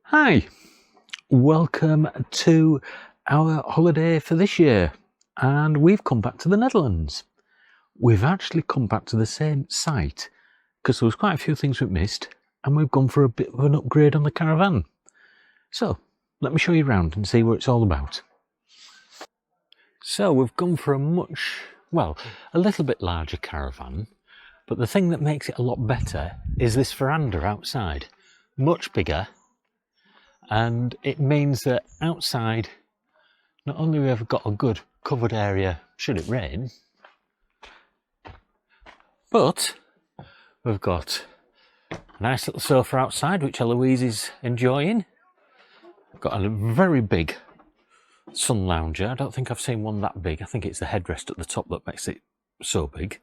Hi, welcome to our holiday for this year, and we've come back to the Netherlands. We've actually come back to the same site because there was quite a few things we've missed, and we've gone for a bit of an upgrade on the Caravan. So let me show you around and see what it's all about. So we've gone for a little bit larger Caravan, but the thing that makes it a lot better is this veranda outside, much bigger. And it means that outside, not only have we got a good covered area should it rain, but we've got a nice little sofa outside which Eloise is enjoying. We've got a very big sun lounger. I don't think I've seen one that big. I think it's the headrest at the top that makes it so big.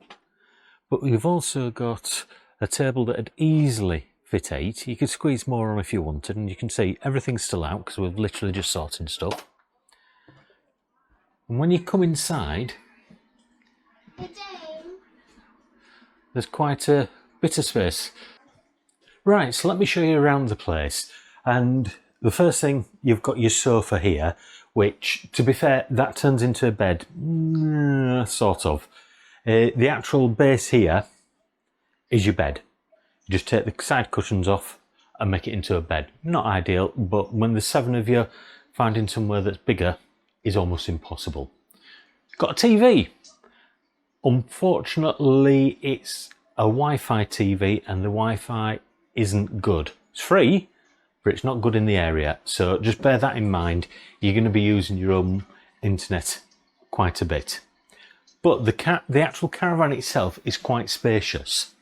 But we've also got a table that would easily fit 8. You could squeeze more on if you wanted, and you can see everything's still out because we're literally just sorting stuff. And when you come inside, there's quite a bit of space. Right, so let me show you around the place. And the first thing, you've got your sofa here, which, to be fair, that turns into a bed, sort of. The actual base here is your bed. You just take the side cushions off and make it into a bed. Not ideal, but when there's 7 of you, finding somewhere that's bigger is almost impossible. Got a TV. Unfortunately, it's a Wi-Fi TV and the Wi-Fi isn't good. It's free, but it's not good in the area. So just bear that in mind. You're going to be using your own internet quite a bit. But the actual Caravan itself is quite spacious.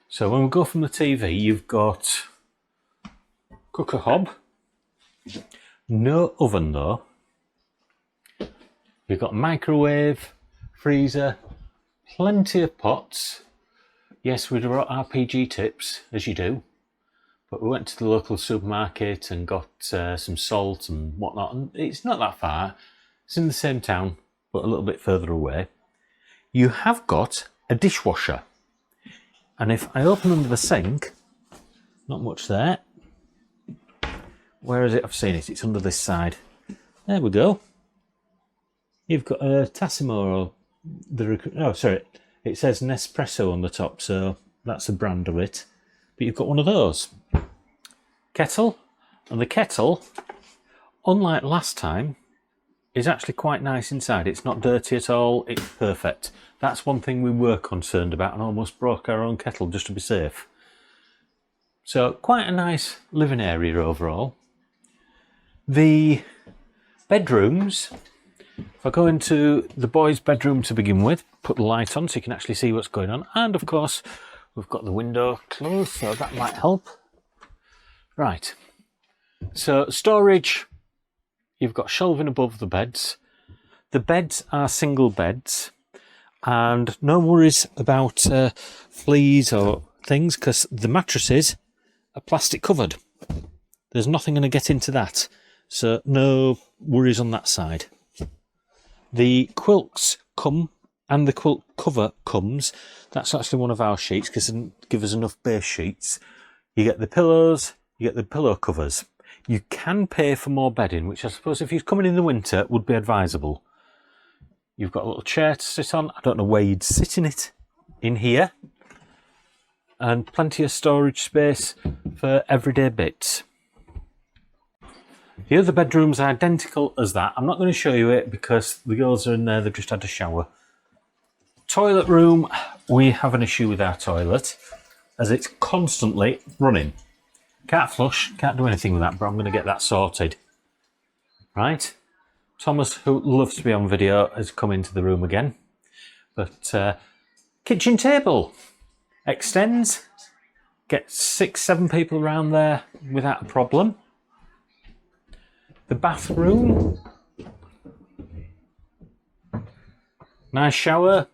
So when we go from the TV, you've got cooker hob, no oven though. You've got microwave, freezer, plenty of pots. Yes, we brought RPG tips, as you do, but we went to the local supermarket and got some salt and whatnot, and it's not that far. It's in the same town, but a little bit further away. You have got a dishwasher. And if I open under the sink, not much there. Where is it? I've seen it. It's under this side. There we go. You've got a Tassimo. It says Nespresso on the top, so that's the brand of it. But you've got one of those. Kettle. And the kettle, unlike last time, is actually quite nice inside. It's not dirty at all. It's perfect. That's one thing we were concerned about and almost broke our own kettle just to be safe. So quite a nice living area overall. The bedrooms, if I go into the boys' bedroom to begin with, put the light on so you can actually see what's going on. And of course, we've got the window closed, so that might help. Right, so storage, you've got shelving above the beds. The beds are single beds. And no worries about fleas or things because the mattresses are plastic covered. There's nothing going to get into that. So no worries on that side. The quilts come and the quilt cover comes. That's actually one of our sheets because it doesn't give us enough base sheets. You get the pillows, you get the pillow covers. You can pay for more bedding, which I suppose if you're coming in the winter would be advisable. You've got a little chair to sit on. I don't know where you'd sit in it. In here. And plenty of storage space for everyday bits. The other bedroom's identical as that. I'm not going to show you it because the girls are in there. They've just had a shower. Toilet room. We have an issue with our toilet as it's constantly running. Can't flush. Can't do anything with that, but I'm going to get that sorted. Right. Thomas, who loves to be on video, has come into the room again. But kitchen table extends, get 6-7 people around there without a problem. The bathroom, nice shower,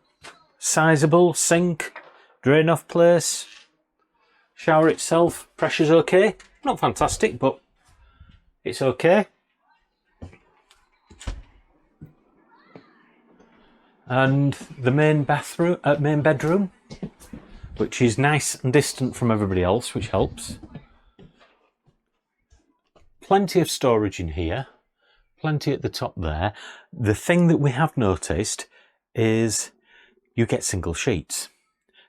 sizable, sink, drain off place. Shower itself, pressure's okay. Not fantastic, but it's okay. And the main bedroom, which is nice and distant from everybody else, which helps. Plenty of storage in here, plenty at the top there. The thing that we have noticed is you get single sheets,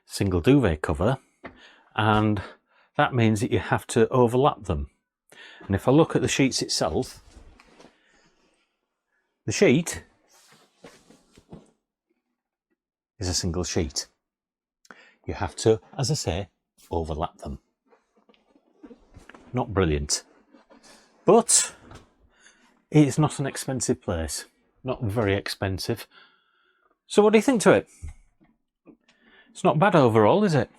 single duvet cover, and that means that you have to overlap them. And if I look at the sheets itself, the sheet is a single sheet. You have to, as I say, overlap them. Not brilliant, but it's not an expensive place, not very expensive. So what do you think to it? It's not bad overall, is it?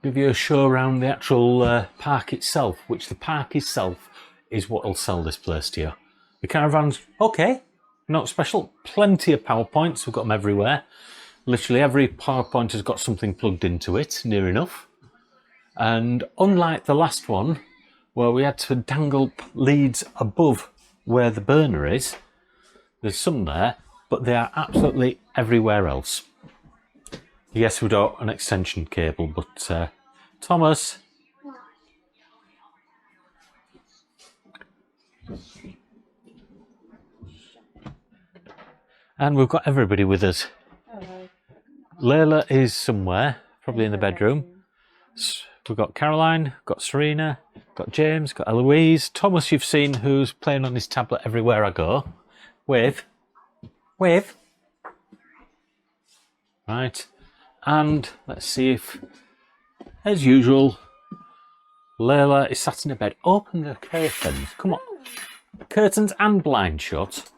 Give you a show around the actual park itself, which the park itself is what will sell this place to you. The caravan's okay, not special. Plenty of PowerPoints, we've got them everywhere. Literally every PowerPoint has got something plugged into it, near enough. And unlike the last one, where we had to dangle leads above where the burner is, there's some there, but they are absolutely everywhere else. Yes, we've got an extension cable, but Thomas. And we've got everybody with us. Hello. Layla is somewhere, probably in the bedroom. We've got Caroline, got Serena, got James, got Eloise. Thomas you've seen, who's playing on his tablet everywhere I go. With. Right. And let's see if, as usual, Layla is sat in a bed. Open the curtains. Come on. Curtains and blind shut.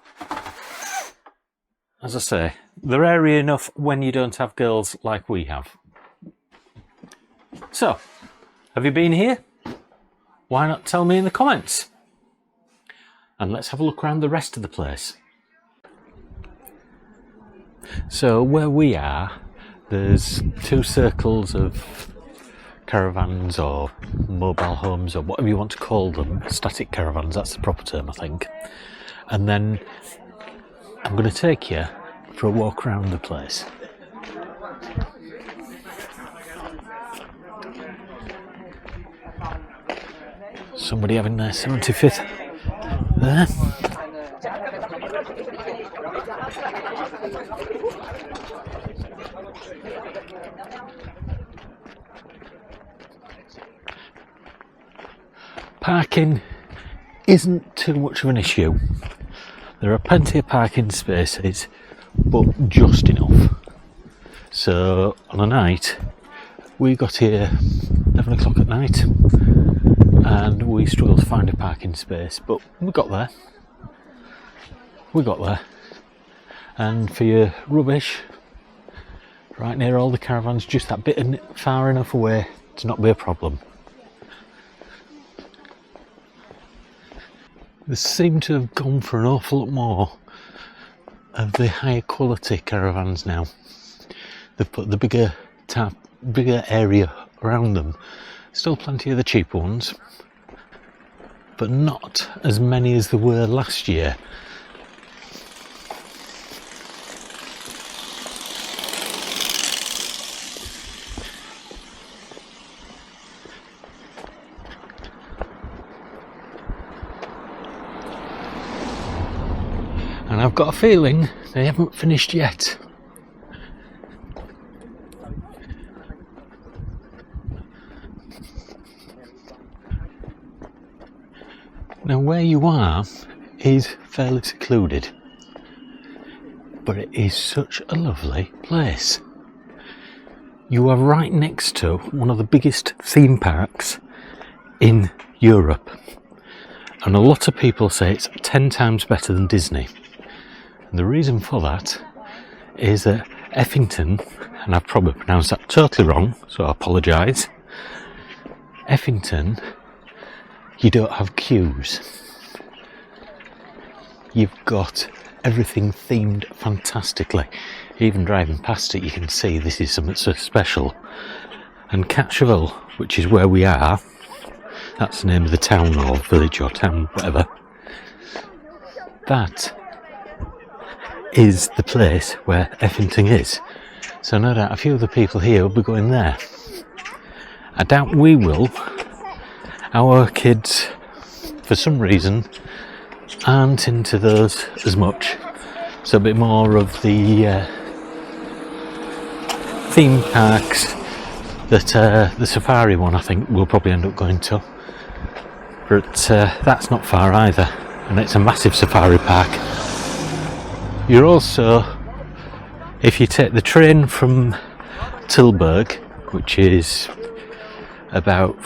As I say, they're airy enough when you don't have girls like we have. So, have you been here? Why not tell me in the comments? And let's have a look around the rest of the place. So, where we are, there's two circles of caravans or mobile homes or whatever you want to call them. Static caravans, that's the proper term, I think. And then I'm going to take you for a walk around the place. Somebody having their 75th there. Parking isn't too much of an issue. There are plenty of parking spaces, but just enough. So on a night, we got here 11 o'clock at night and we struggled to find a parking space, but we got there. And for your rubbish, right near all the caravans, just that bit far enough away to not be a problem. They seem to have gone for an awful lot more of the higher quality caravans now. They've put the bigger area around them. Still plenty of the cheaper ones, but not as many as there were last year. And I've got a feeling they haven't finished yet. Now where you are is fairly secluded, but it is such a lovely place. You are right next to one of the biggest theme parks in Europe, and a lot of people say it's 10 times better than Disney. And the reason for that is that Effington, and I've probably pronounced that totally wrong, so I apologise. Effington, you don't have queues. You've got everything themed fantastically. Even driving past it, you can see this is something so special. And Kaatsheuvel, which is where we are, that's the name of the town or village or town, whatever. That is the place where Effington is. So no doubt a few of the people here will be going there. I doubt we will. Our kids, for some reason, aren't into those as much. So a bit more of the theme parks that the safari one I think we'll probably end up going to. But that's not far either, and it's a massive safari park. You're also, if you take the train from Tilburg, which is about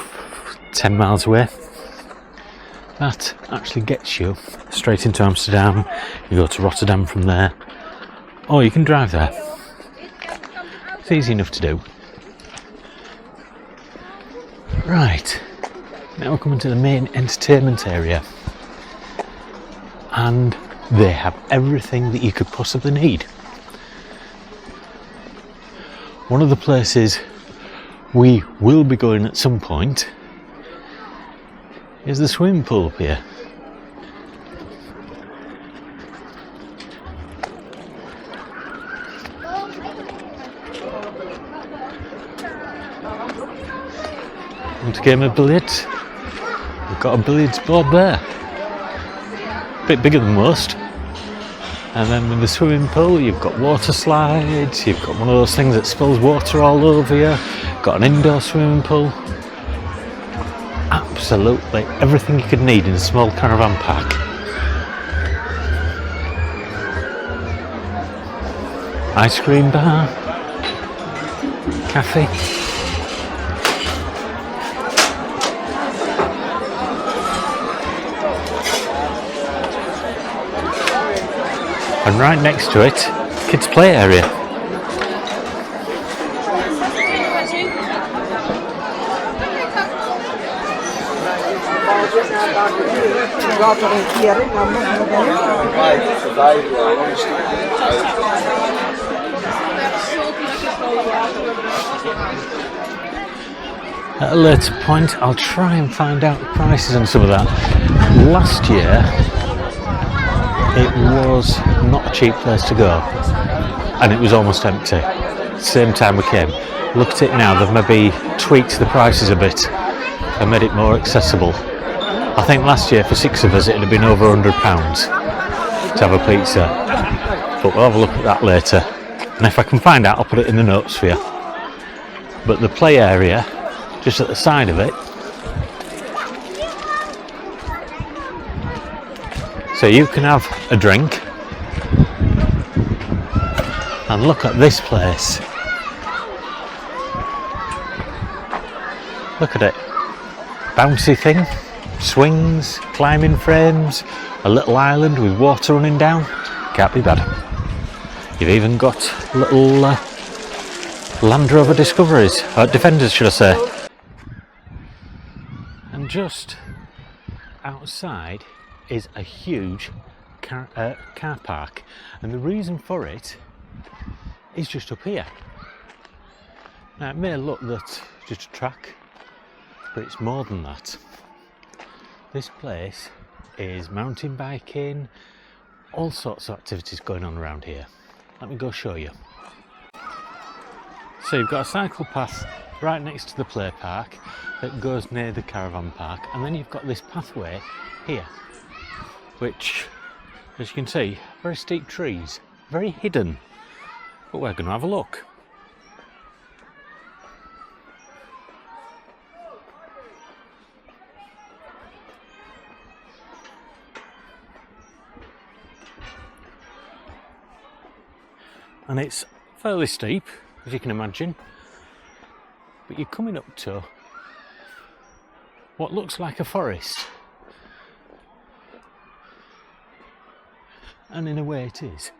10 miles away, that actually gets you straight into Amsterdam. You go to Rotterdam from there, or you can drive there. It's easy enough to do. Right, now we're coming to the main entertainment area, and they have everything that you could possibly need. One of the places we will be going at some point is the swimming pool up here. Want a game of billiards? We've got a billiards board there. A bit bigger than most. And then with the swimming pool, you've got water slides, you've got one of those things that spills water all over you, got an indoor swimming pool. Absolutely everything you could need in a small caravan park. Ice cream bar, cafe. And right next to it, kids' play area. At a later point, I'll try and find out the prices on some of that. Last year, it was not a cheap place to go, and it was almost empty. Same time we came. Look at it now, they've maybe tweaked the prices a bit and made it more accessible. I think last year for 6 of us it would have been over £100 to have a pizza, but we'll have a look at that later, and if I can find out I'll put it in the notes for you. But the play area, just at the side of it, so you can have a drink, and look at this place. Look at it. Bouncy thing, swings, climbing frames, a little island with water running down. Can't be bad. You've even got little Land Rover Discoveries, or Defenders should I say. And just outside is a huge car park, and the reason for it is just up here. Now it may look that's just a track, but it's more than that. This place is mountain biking, all sorts of activities going on around here. Let me go show you. So you've got a cycle path right next to the play park that goes near the caravan park, and then you've got this pathway here, which, as you can see, very steep trees, very hidden, but we're going to have a look. And it's fairly steep, as you can imagine, but you're coming up to what looks like a forest, and in a way it is,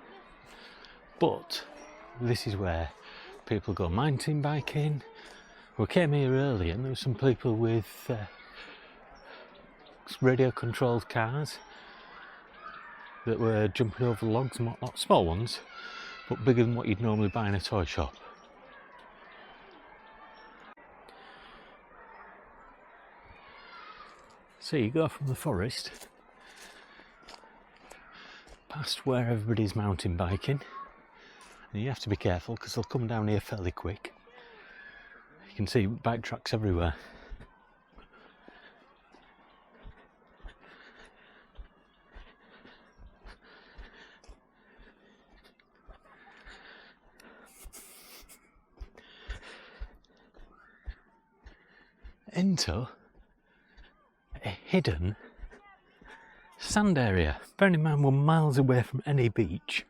but this is where people go mountain biking. We came here earlier and there were some people with radio controlled cars that were jumping over logs and whatnot, small ones, but bigger than what you'd normally buy in a toy shop. So you go from the forest past where everybody's mountain biking, and you have to be careful because they'll come down here fairly quick. You can see bike tracks everywhere. Into a hidden sand area. Bearing in mind we're miles away from any beach.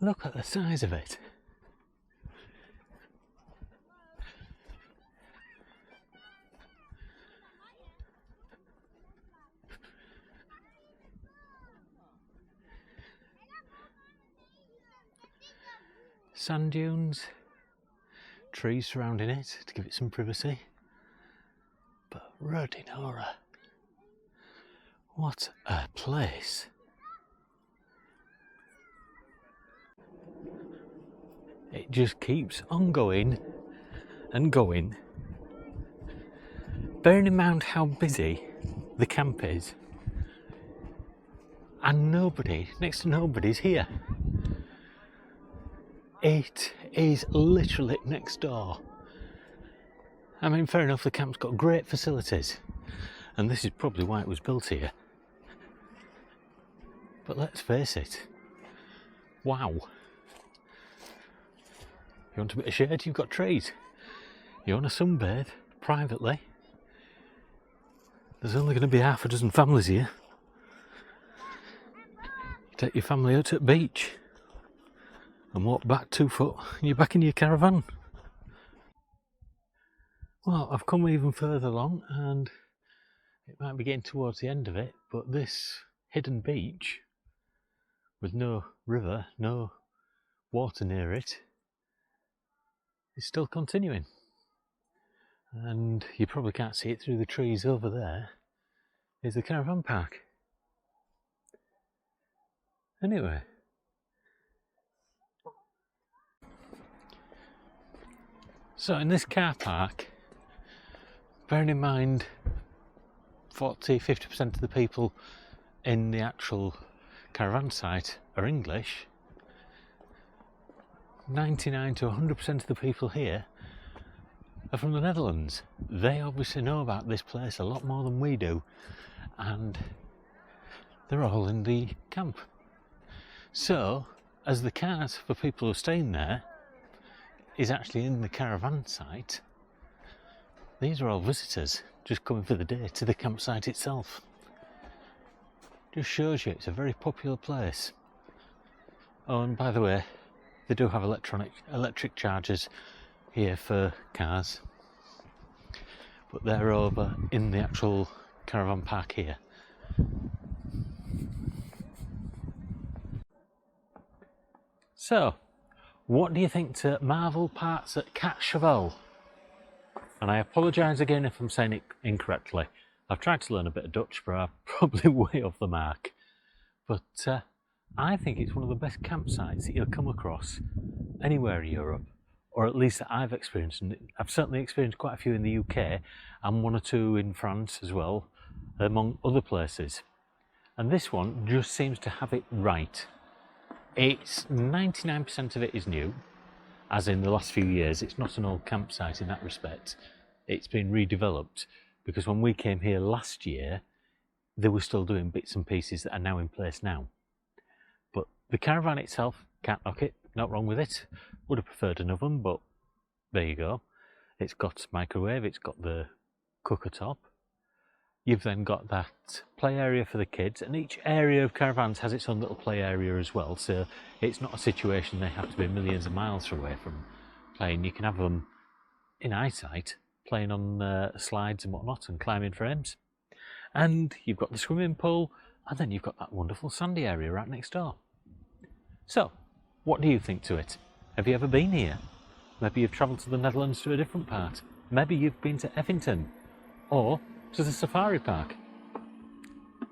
Look at the size of it. Sand dunes, trees surrounding it to give it some privacy. But Rodinora, what a place! It just keeps on going and going. Bearing in mind how busy the camp is, and next to nobody's here. It is literally next door. I mean, fair enough, the camp's got great facilities, and this is probably why it was built here. But let's face it, wow. You want a bit of shade? You've got trees. You want to sunbathe privately? There's only going to be half a dozen families here. You take your family out to the beach and walk back 2 foot, and you're back in your caravan. Well, I've come even further along, and it might be getting towards the end of it, but this hidden beach with no river, no water near it, is still continuing. And you probably can't see it through the trees over there, is the caravan park. Anyway, so in this car park, bearing in mind 40-50% of the people in the actual caravan site are English, 99 to 100% of the people here are from the Netherlands. They obviously know about this place a lot more than we do, and they're all in the camp. So, as the cart for people who are staying there is actually in the caravan site, these are all visitors just coming for the day to the campsite itself. Just shows you it's a very popular place. Oh, and by the way, they do have electric chargers here for cars, but they're over in the actual caravan park here. So, what do you think to Marvilla Parks at Kaatsheuvel? And I apologise again if I'm saying it incorrectly. I've tried to learn a bit of Dutch, but I'm probably way off the mark. But I think it's one of the best campsites that you'll come across anywhere in Europe, or at least that I've experienced. And I've certainly experienced quite a few in the UK, and 1 or 2 in France as well, among other places. And this one just seems to have it right. It's 99% of it is new, as in the last few years. It's not an old campsite in that respect. It's been redeveloped, because when we came here last year, they were still doing bits and pieces that are now in place now. But the caravan itself, can't knock it, not wrong with it. Would have preferred an oven, but there you go. It's got microwave, it's got the cooker top. You've then got that play area for the kids, and each area of caravans has its own little play area as well, so it's not a situation they have to be millions of miles away from playing. You can have them in eyesight, playing on slides and whatnot, and climbing frames. And you've got the swimming pool, and then you've got that wonderful sandy area right next door. So, what do you think to it? Have you ever been here? Maybe you've travelled to the Netherlands to a different part. Maybe you've been to Evington, or to the safari park.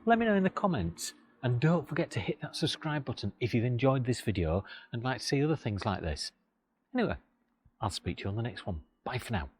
Let me know in the comments, and don't forget to hit that subscribe button if you've enjoyed this video and like to see other things like this. Anyway, I'll speak to you on the next one. Bye for now.